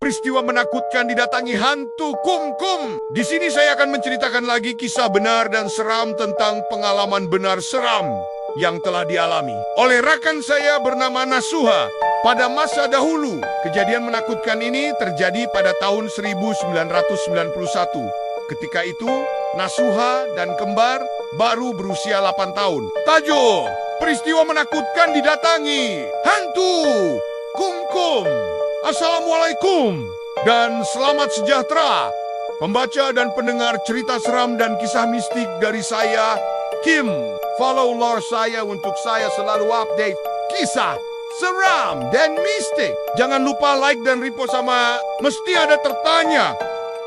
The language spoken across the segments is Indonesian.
peristiwa menakutkan didatangi hantu kumkum. Di sini saya akan menceritakan lagi kisah benar dan seram tentang pengalaman benar seram yang telah dialami oleh rakan saya bernama Nasuha. Pada masa dahulu, kejadian menakutkan ini terjadi pada tahun 1991. Ketika itu, Nasuha dan kembar baru berusia 8 tahun. Tajo, peristiwa menakutkan didatangi hantu kumkum. Assalamualaikum dan selamat sejahtera, pembaca dan pendengar cerita seram dan kisah mistik dari saya, Kim. Follow lore saya untuk saya selalu update kisah seram dan mistik. Jangan lupa like dan repost sama. Mesti ada tertanya,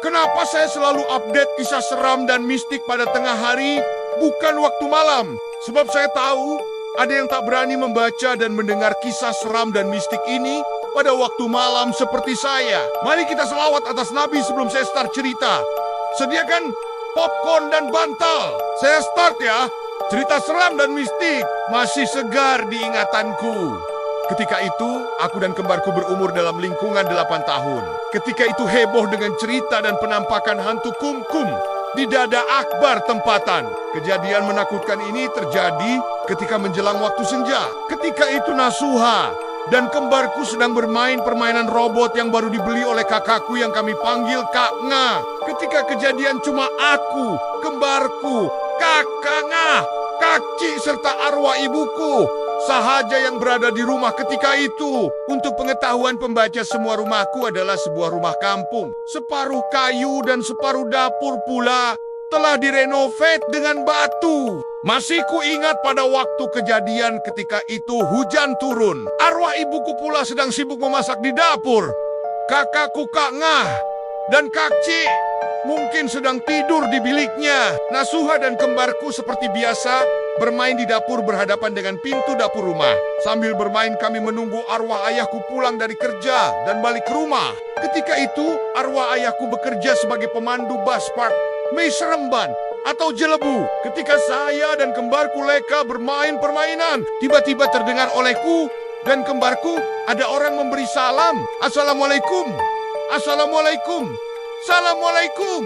kenapa saya selalu update kisah seram dan mistik pada tengah hari, bukan waktu malam? Sebab saya tahu ada yang tak berani membaca dan mendengar kisah seram dan mistik ini pada waktu malam seperti saya. Mari kita selawat atas Nabi sebelum saya start cerita. Sediakan popcorn dan bantal. Saya start ya. Cerita seram dan mistik masih segar di ingatanku. Ketika itu, aku dan kembarku berumur dalam lingkungan 8 tahun. Ketika itu heboh dengan cerita dan penampakan hantu kumkum di dada akbar tempatan. Kejadian menakutkan ini terjadi ketika menjelang waktu senja. Ketika itu Nasuha dan kembarku sedang bermain permainan robot yang baru dibeli oleh kakakku yang kami panggil Kak Nga. Ketika kejadian cuma aku, kembarku, Kakak Nga, Kak Ci, serta arwah ibuku sahaja yang berada di rumah ketika itu. Untuk pengetahuan pembaca, semua rumahku adalah sebuah rumah kampung. Separuh kayu dan separuh dapur pula telah direnovate dengan batu. Masih kuingat pada waktu kejadian ketika itu hujan turun. Arwah ibuku pula sedang sibuk memasak di dapur. Kakakku Kak Ngah dan Kak Ci mungkin sedang tidur di biliknya. Nasuha dan kembarku seperti biasa bermain di dapur berhadapan dengan pintu dapur rumah. Sambil bermain kami menunggu arwah ayahku pulang dari kerja dan balik ke rumah. Ketika itu arwah ayahku bekerja sebagai pemandu bus park Mei Seremban atau Jelebu. Ketika saya dan kembarku Leka bermain permainan, tiba-tiba terdengar olehku dan kembarku ada orang memberi salam. Assalamualaikum. Assalamualaikum. Assalamualaikum.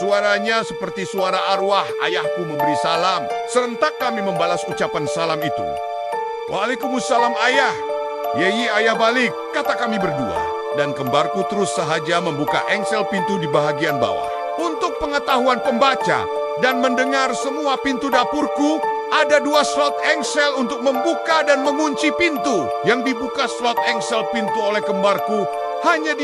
Suaranya seperti suara arwah ayahku memberi salam. Serentak kami membalas ucapan salam itu. Waalaikumsalam ayah. Yeyi ayah balik, kata kami berdua. Dan kembarku terus sahaja membuka engsel pintu di bahagian bawah. Untuk pengetahuan pembaca dan mendengar, semua pintu dapurku ada 2 slot engsel untuk membuka dan mengunci pintu. Yang dibuka slot engsel pintu oleh kembarku hanya di